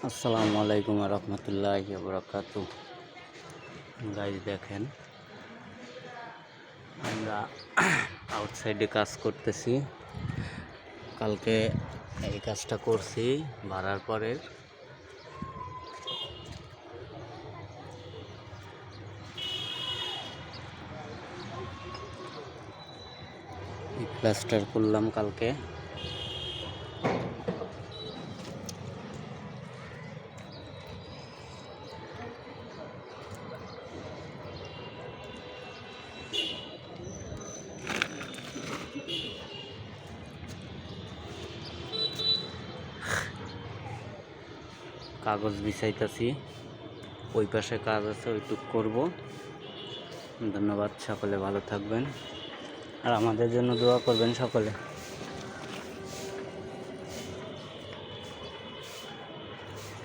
আসসালামু আলাইকুম রহমতুল্লাহি বরকাতু। গাইজ দেখেন, আমরা আউটসাইডে কাজ করতেছি। কালকে এই কাজটা করছি ভাড়ার পরের। প্লাস্টার করলাম কালকে। কাগজ বিছাইতেছি, ওই পাশে কাজ আছে, ওইটুক করব। ধন্যবাদ, সকলে ভালো থাকবেন আর আমাদের জন্য দোয়া করবেন সকলে।